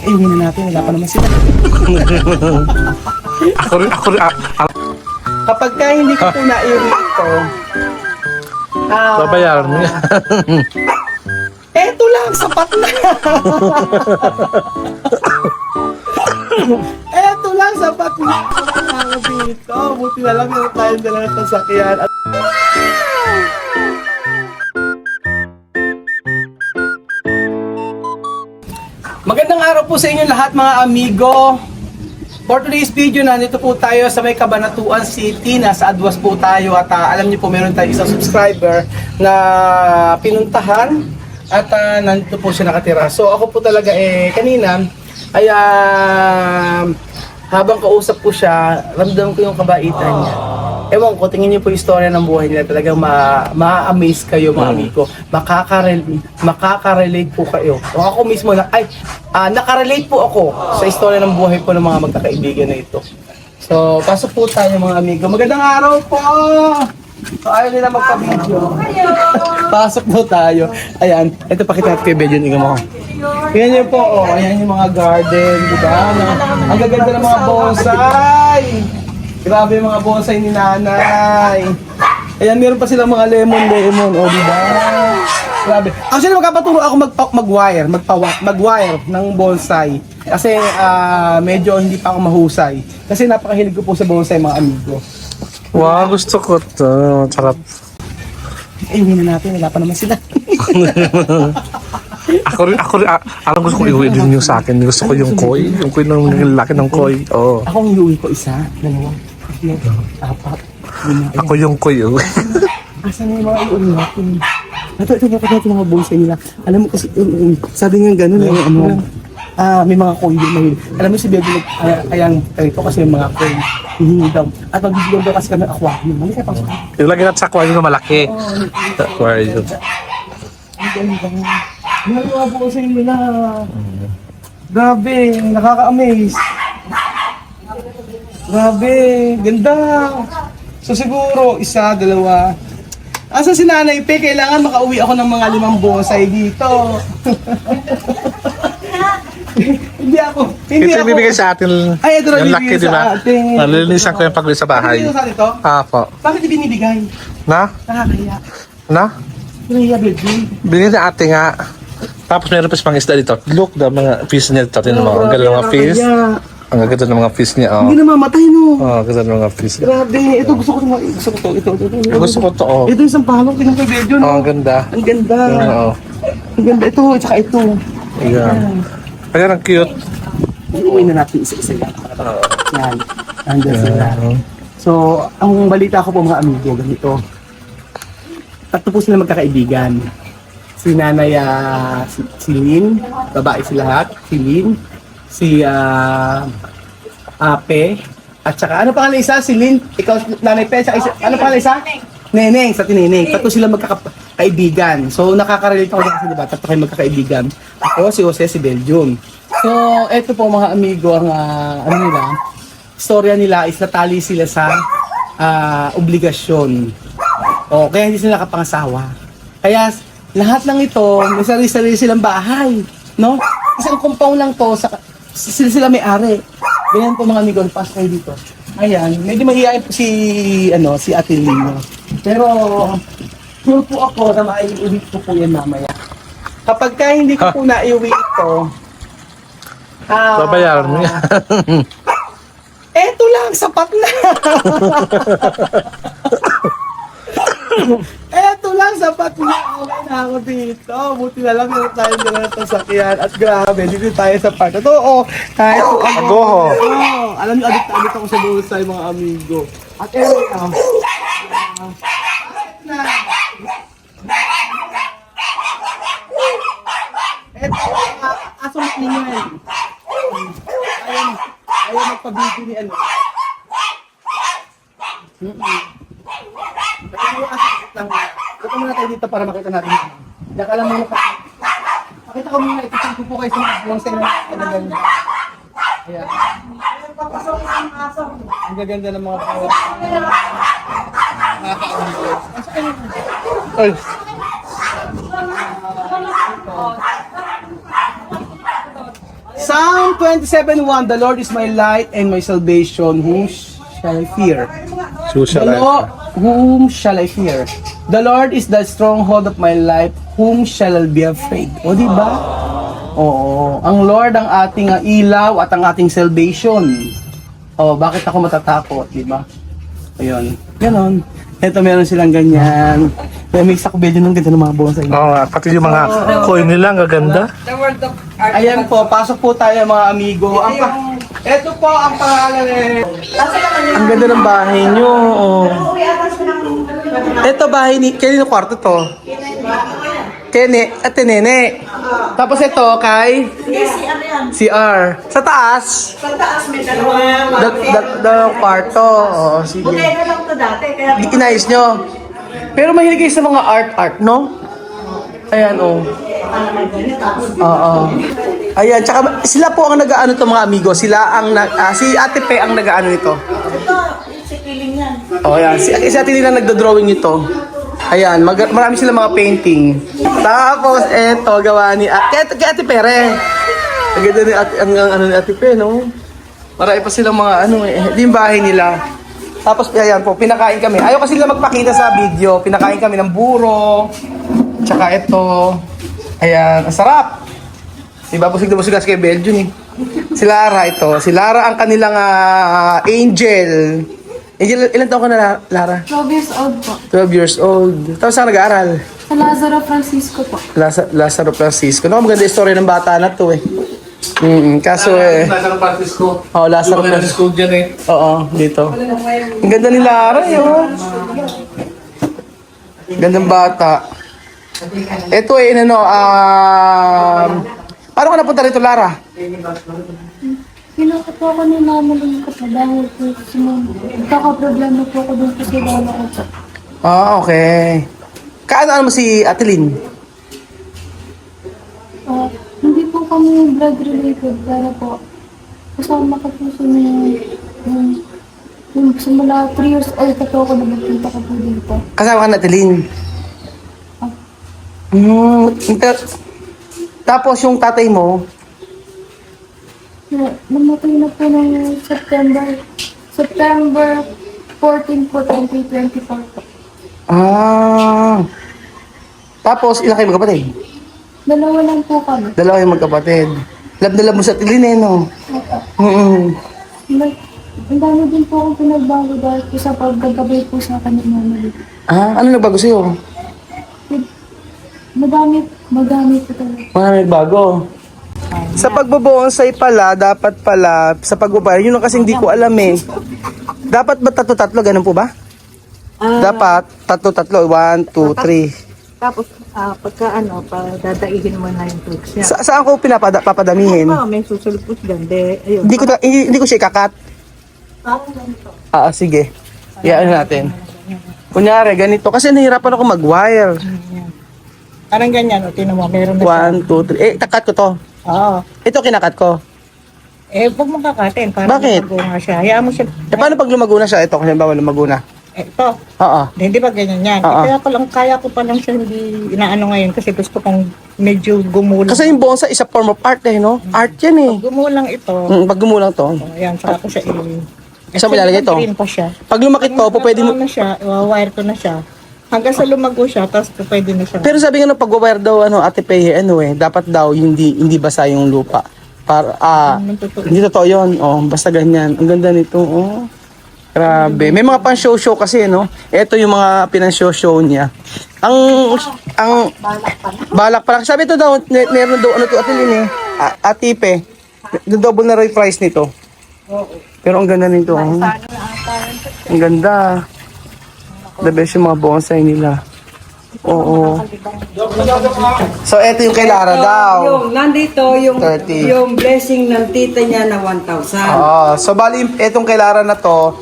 Iuwi na natin, wala pa naman sila. Ako rin. Kapag ka hindi ko po naiuwi ito, Babayaran mo yan. eto lang, sapat na. Eto lang, sapat na. Ako dito, buti na lang yung tayong dala ng sasakyan. Magandang araw po sa inyo lahat mga amigo. For today's video, nandito po tayo sa may Cabanatuan City. Nasa Adwas po tayo at alam niyo po meron tayong isang subscriber na pinuntahan at nandito po siya nakatira. So ako po talaga kanina ay habang kausap ko siya, ramdam ko yung kabaitan niya. Ewan ko, tingin niyo po yung istorya ng buhay nila. Talagang ma-amaze kayo mga amigo. Makaka-relate po kayo. O ako mismo, nakarelate po ako sa istorya ng buhay po ng mga magkakaibigan na ito. So, pasok po tayo mga amigo. Magandang araw po! So, ayaw nila magpa-video. Pasok po tayo. Ayan, ito pakita natin kay Bedyon. Tingnan mo. Tingnan niyo po, ayan yung mga garden, diba? Ang gaganda ng mga bonsai! Grabe yung mga bonsai ni nanay. Ayan, meron pa silang mga lemon, diba? Grabe. Actually, magpapaturo ako mag-wire ng bonsai. Kasi medyo hindi pa ako mahusay. Kasi napakahilig ko po sa bonsai, mga amigo. Wow, gusto ko to. Sarap. Iuwi na natin, wala pa naman sila. Ako rin. Alam gusto ko iuwi din yung sa akin. Gusto ko yung koi. Yung koi ng laki ng koi. Oo. Ako ang iuwi ko isa, dalawa, apat, lima. Ako yung koi. Asan na yung mga iuwi natin? Ito bakit natin mga bonsai nila. Alam mo kasi, sabi nga gano'n, may mga koy din mahil. Alam mo si Bebe, kayang ito kasi yung mga koy, hihingi daw. At magbibigyan daw kasi kami ng aquarium. Mali kayo pang Yung lagi natin sa aquarium na malaki. Sa aquarium. ang ganda. Yung mga bonsai nila. Grabe, nakaka-amaze. Grabe, ganda. So siguro, isa, dalawa. Asa si Nanay Pe? Kailangan makauwi ako ng mga 5 bonsai dito. Hindi ako. Ito yung bibigay sa atin. Ay, ito na yung bibigay laki, sa atin. Nalilinisan ko yung pagli sa bahay. Bakit sa ito? Po. Bakit ibinibigay? Na? Nakakaya. Na? Nakakaya, baby. Binili na ate nga. Tapos meron pa pang isda dito. Look, the mga fish niya dito. Tinan mo, ang ganda ng mga fish. Ang ganda ng mga fish niya. Hindi namamatay, no? Ang ganda ng mga fish. Grabe. Ito, gusto ko ito. Ito. Gusto ko to. Ito yung isang palong. Tingnan ko yung video, no? Ang ganda. Ang ganda. Oo. Ang ganda. Ito, tsaka ito. Ayan. Ayan, ang cute. Iuwi na natin isa-isa yan. Yan. Andyan sila. So, ang balita ko po mga amigo, ganito. Tatlo po sila magkakaibigan. Si Nanay, si Lynn, babae si lahat. Si Lynn, si Ape, at saka, ano pangalan isa? Si Lynn, ikaw, Nanay Pe, ano pangalan isa? Neneng, sa Tineneng. Tatlo sila magkakaibigan. So, nakaka-relate ako kasi diba, tatlo kayo magkakaibigan. Ako, si Jose, si Belgium. So, eto po mga amigo, ang istorya nila is natali sila sa obligasyon. O, kaya hindi sila nakapangasawa. Kaya, lahat ng ito, may sarili-sarili silang bahay. No? Isang compound lang to, sila may-ari. Ganyan po mga amigo, pasok kayo dito. Ayan, medyo mahihayin po si Ate Lino. Pero, sure po ako na maiuwi ko po yan mamaya. Kapag ka hindi ko po naiuwi ito, Babayaran mo yan. eto lang, sapat na. Eto lang, sapat na. Okay na ako dito. Buti na lang yung tayo dala ng sasakyan. At grabe, dito tayo sa park. Ito, kahit po Agoho. alam niyo, adit ako sa bonsai mga amigo. At eto na. Eto, aso ninyo yan. Ayaw magpabigyo ni ano. Ito muna tayo dito para makita natin. Diyan ka lang muna pa. Pakita ko muna, itusin ko po kayo sa mga bonsai na gaganda. Ayan. Ang gaganda ng mga bonsai. Ay. Psalm 27:1, the Lord is my light and my salvation, whom shall I fear? Social The life. Lord, whom shall I fear? The Lord is the stronghold of my life, whom shall I be afraid? O, di ba? Oo, ang Lord ang ating ilaw at ang ating salvation. O, bakit ako matatakot, di ba? Ayun, ganon. Ito meron silang ganyan. May sakbedyo ng ganda ng mga bonsai. Oo nga, pati yung mga coin nila, ang gaganda. Ayan po, pasok po tayo mga amigo. Ito po ang pangalan eh. Ang ganda ng bahay nyo. Oh. Ito bahay ni... Kaya kwarto to? Kene at Nene. Tapos ito kay... CR. Sa taas? Sa taas may dalawa. Dalawang kwarto. Oo, sige. Bodega lang to dati, kaya Inayos nyo. Pero mahilig kayo sa mga art, no? Ayan, oh. Oo. Ayan, tsaka sila po ang nag-aano to mga amigo. Sila ang, si Ate Pe ang nag-aano nito. ito, si Kiling yan. Oh, ayan. Si Ate nila nagdo-drawing nito. Ayan, marami sila mga painting. Tapos, eto, gawa ni kay Ate Pere. Ang ganda ni ano ni Ate Pe, no? Marami pa silang mga ano eh. Ito yung bahay nila. Tapos, ayan po, pinakain kami. Ayaw kasi nila magpakita sa video. Pinakain kami ng buro. Tsaka ito. Ayan, ang sarap. Diba, busig na busig kasi kay Belgium eh. Si Lara ito. Si Lara ang kanilang angel. Angel, ilan taon ka na, Lara? 12 years old po. 12 years old. Tapos saan nag-aaral? Sa Lazaro Francisco po. Lazaro Francisco. Naku, maganda yung story ng bata na to eh. Kaso Lazaro Francisco. oh, Lazaro Yung Francisco. school dyan eh. Oo, dito. Ang ganda ni Lara yun. Gandang bata. Ito eh, paano ka napunta rito, Lara? Pinakot po ako ni mama ng ko po dahil po nagkakaproblema po ako dun po sa lala ko po. Okay. Kaano mo si Atelin? Hindi po kami blood related pero po kasama ko po sa yung simula 3 years old pa po ako na magpunta ko po dito. Kasama ka na Atelin? Tapos yung tatay mo, Namatay na po ng September 14 po, 2024 po. tapos ilan kayo magkapatid? Dalawa lang po kami. Dalawa yung magkapatid. Love na love mo sa Atelin eh, no? Ang dami din po akong pinagbago dahil po sa pagkagabay po sa akin ng mama. Ano nagbago sa'yo? Madami po talaga. Marami nagbago. Sa pagbobonsai pala, dapat pala, sa pagbobonsai, yun ang kasing di ko alam eh. Dapat ba tatlo-tatlo, ganun po ba? Dapat, tatlo-tatlo, 1, 2, 3. Tapos, pagka dadaihin mo na yung tubes niya. Saan ko papadamihin? May susulpos dyan. Ayun. Hindi ko siya ikakat. Parang ganito. Sige. Iyan natin. Kunyari, ganito. Kasi nahirapan ako mag-wire. Parang ganyan, tinan mo, meron na 1, 2, 3. Takat ko to. Oo. Ito kinakat ko. Huwag mong kakatin. Para Bakit? maguha siya. Hayaan mo siya. Paano pag lumago na siya? Ito, kasi ba lumago na? Ito. Oo. Hindi ba ganyan yan? Oo. Kaya ko pa lang siya hindi inaano ngayon kasi gusto kong medyo gumulang. Kasi yung bonsai is a form of art eh, no? Art yan eh. Gumulang ito. Pag gumulang to. Ayan, saka ko siya Saan mo ilalagay ito? Green pa siya. Pag lumaki to, pwede mo... na siya, wire ko na siya. Hanggang sa lumago siya, tapos pwede na siya. Pero sabi nga no, pag-wire daw, Ate Pei, dapat daw hindi basa yung lupa. Para, hindi totoo yun. Basta ganyan. Ang ganda nito, Grabe. May mga pan-show-show kasi, no? Ito yung mga pinan-show-show niya. Ang balak pa lang. Sabi ito daw, meron daw, Ate Lin Ate Pe, double na rin price nito. Pero ang ganda nito, Ang ganda. The best yung mga bonsai nila. Oo. So, ito yung kay Lara daw. Yung nandito yung 30. yung blessing ng tita niya na 1,000. So, bali, etong kay Lara na to,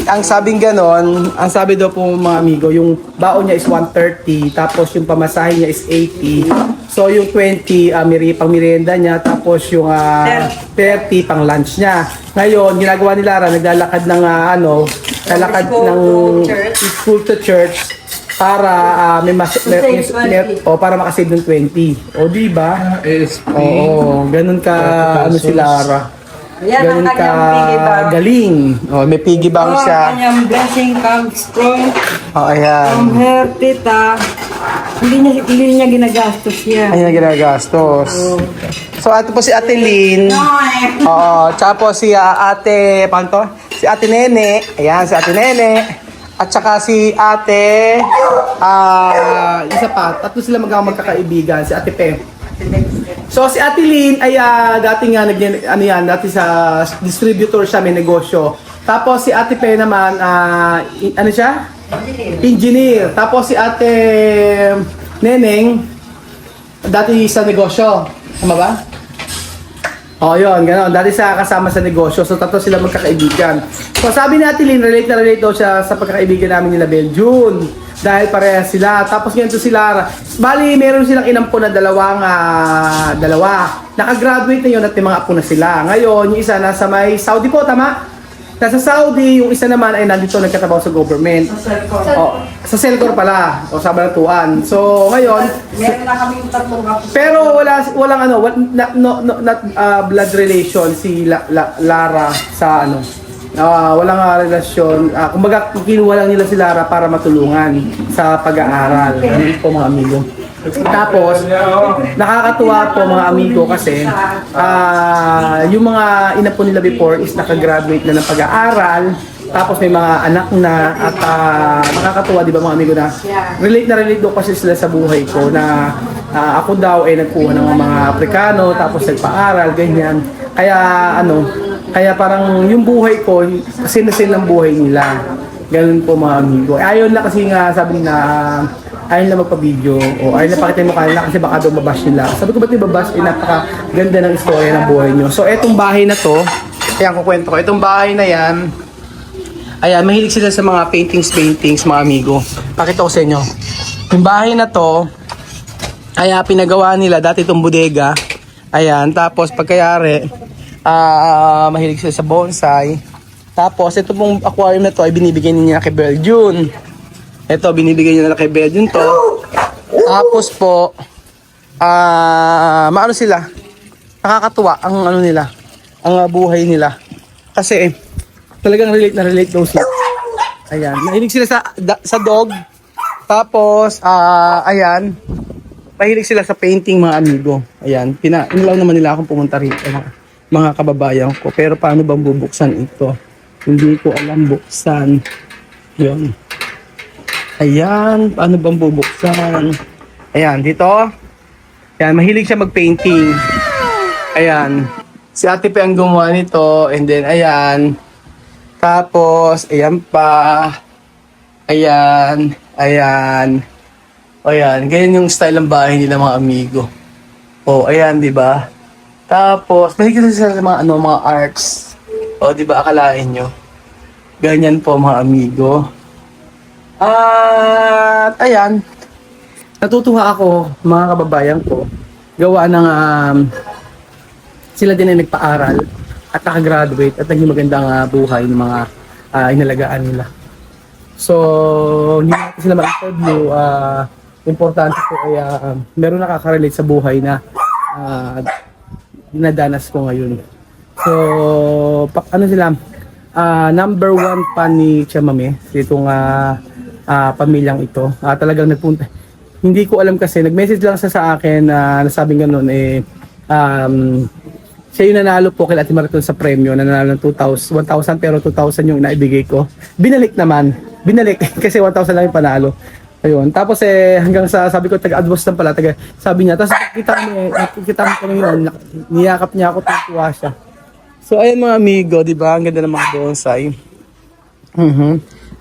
ang sabing ganon, ang sabi daw po mga amigo, yung baon niya is 130, tapos yung pamasahe niya is 80. So, yung 20, pang merienda niya, tapos yung 30 pang lunch niya. Ngayon, ginagawa ni Lara, naglalakad ng lalakad ng school to church. para para makasave ng 20. O di ba? Oo, ganun ka ano si Lara. Ayan ang Ganun ka kanyang piggy bank. galing. Oh, may piggy bank Oh, siya. kanyang blessing comes from Ayan. her tita. Hindi niya ginagastos yan. Ayan ginagastos. So, ito po si Ate Lynn. Oo, tsaka po si Ate, paano to? Si Ate Nene. Ayan, si Ate Nene. At saka si Ate, isa pa, tatlo sila magkakaibigan, si Ate Pe. So si Ate Lynn ay dati nga dati sa distributor siya, may negosyo. Tapos si Ate Pe naman, ano siya? Engineer. Tapos si Ate Neneng, dati sa negosyo. Tama ba? Oh, yun, gano'n. Dati sa kasama sa negosyo. So, tatlo sila magkakaibigan. So, sabi ni Ate Lynn, relate na relate daw siya sa pagkakaibigan namin nila Beljun. Dahil parehas sila. Tapos ganito si Lara. Bali, meron silang inampo na dalawa. Nakagraduate na yun at may mga apo na sila. Ngayon, yung isa nasa may Saudi po, tama? Nasa Saudi, yung isa naman ay nandito nagkatabaho sa government. Sa Selcor pala. O sa Balatuan. So, ngayon, Meron na kami tatlong ako. pero walang ano, not blood relation si Lara sa ano. Walang relasyon. Kumbaga kinuha lang nila si Lara para matulungan sa pag-aaral. Ano po mga amigo. Tapos nakakatuwa po mga amigo kasi yung mga ina po nila before is nakagraduate na ng pag-aaral. Tapos may mga anak na at nakakatuwa, di ba mga amigo, na relate daw kasi sila sa buhay ko na ako daw ay nagkuha ng mga Aprikano tapos nagpa-aral, ganyan. Kaya parang yung buhay ko, kasi nasin ng buhay nila. Ganun po mga amigo. Ayaw na kasi nga sabi na ayaw na magpa-video o ayaw na pakita yung mukha nila kasi baka daw mabash nila. Sabi ko ba't ibabash? Napakaganda ng istorya ng buhay nyo. So etong bahay na to, kaya kukwento ko, etong bahay na yan, ayan, mahilig sila sa mga paintings, mga amigo. Pakita ko sa inyo. Yung bahay na to, kaya pinagawa nila, dati itong bodega. Ayan, tapos pagkayari, mahilig sila sa bonsai. Tapos, ito pong aquarium na to ay binibigay nila kay Beljun. Ito, binibigay nila kay Beljun to. Tapos po, maano sila? Nakakatuwa ang ano nila, ang buhay nila. Kasi, talagang relate na relate daw sila. Ayan, mahilig sila sa dog. Tapos, ayan, mahilig sila sa painting mga amigo. Ayan, inilaw naman nila akong pumunta rito mga kababayan ko. Pero paano bang bubuksan ito? Hindi ko alam buksan. Yun. Ayan, paano bang bubuksan? Ayan, dito. Ayan, mahilig siya mag-painting. Ayan, si Ate Pe ang gumawa nito. And then, ayan. Tapos, ayan pa. Ayan. Ayan. Ganyan yung style ng bahay nila mga amigo. Ayan, di ba? Tapos, mahilig sila sa mga, mga arts. Di ba? Akalain nyo. Ganyan po mga amigo. At, ayan. Natutuwa ako, mga kababayan ko. Gawa ng, sila din ay nagpa-aral at nakagraduate at naging magandang buhay ng mga inalagaan nila. So, hindi natin sila ma-interview. Importante po kaya meron nakaka-relate sa buhay na dinadanas ko ngayon. So, sila? Number one fan ni Chamame, itong pamilyang ito. Talagang nagpunta. Hindi ko alam kasi, nag-message lang siya sa akin na nasabing gano'n siya yung nanalo po kay Ate Mariton sa premyo, nanalo ng 1,000 pero 2,000 yung naibigay ko. Binalik kasi 1,000 lang yung panalo. Ayun. Tapos hanggang sa sabi ko taga-advance lang pala, sabi niya. Tapos nakikita mo kami yun, niyakap niya ako, tuwa siya. So ayun mga amigo, di ba? Ang ganda ng mga bonsai.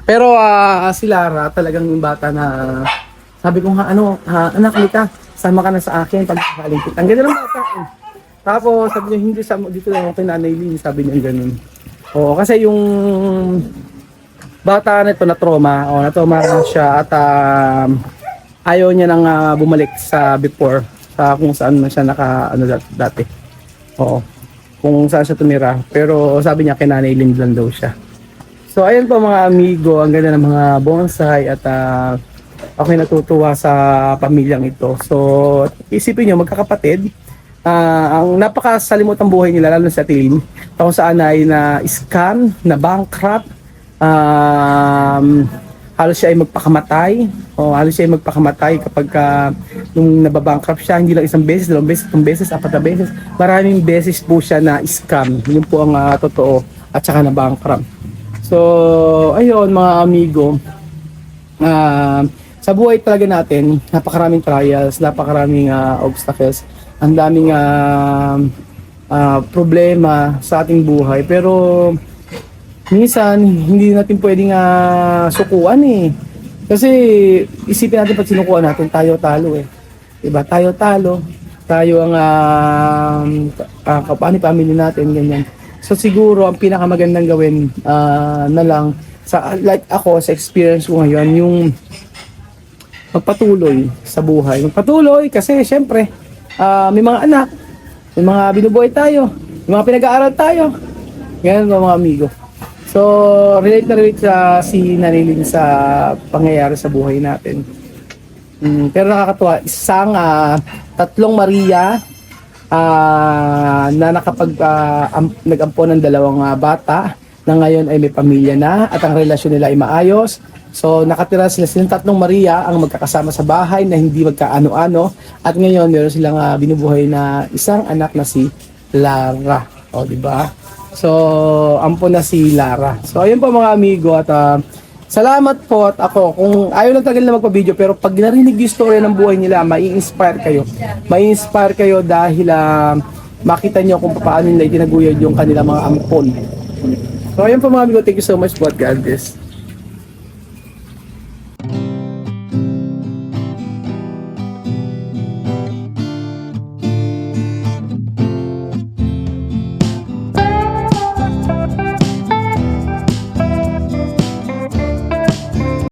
Pero si Lara talagang yung bata na sabi ko anak, halika, sama ka na sa akin pag nakaligpit. Ang ganda ng bata. Tapos sabi niya, hindi dito lang ako kay Nanay Lynn, sabi niya ganun. Kasi yung bata na ito na trauma na siya at ayaw niya nang bumalik sa before, sa kung saan man siya dati. Kung saan siya tumira. Pero sabi niya kay Nanay Lynn lang daw siya. So ayun po mga amigo, ang ganda ng mga bonsai at ako'y natutuwa sa pamilyang ito. So, isipin nyo, magkakapatid, ang napakasalimutang buhay nila, lalo na si Ate Lynn, kung saan ay na-scam, na-bankrupt, halos siya ay magpakamatay, o halos siya ay magpakamatay kapag nung nababankrupt siya, hindi lang isang beses, dalawang beses, 3 beses, 4 na beses, maraming beses po siya na scam, yun po ang totoo, at saka na bankrupt. So, ayun mga amigo, sa buhay talaga natin, napakaraming trials, napakaraming obstacles, ang daming problema sa ating buhay, pero minsan hindi natin pwedeng sukuan eh. Kasi isipin natin pag sinukuan natin, tayo talo eh. Diba? Tayo talo. Tayo ang kapani pamilya natin, ganyan. So siguro ang pinakamagandang gawin na lang sa like ako sa experience ko ngayon, yung magpatuloy sa buhay. Magpatuloy kasi syempre may mga anak, may mga binubuhay tayo, may mga pinag-aaral tayo. Ganyan mga amigo. So, relate na relate si Nanay Lynn sa pangyayari sa buhay natin. Pero nakakatuwa, isang 3 Maria na nag-ampo ng 2 bata na ngayon ay may pamilya na at ang relasyon nila ay maayos. So, nakatira sila silang 3 Maria ang magkakasama sa bahay na hindi magkaano-ano at ngayon meron silang binubuhay na isang anak na si Lara. O, di ba? So, ampo na si Lara. So, ayun po mga amigo at salamat po at ako. Kung ayaw lang talaga nila magpa-video pero pag narinig yung story ng buhay nila, mai-inspire kayo. Mai-inspire kayo dahil makita nyo kung paano nila itinaguyod yung kanilang mga ampon. So, ayun po mga amigo. Thank you so much po at God bless.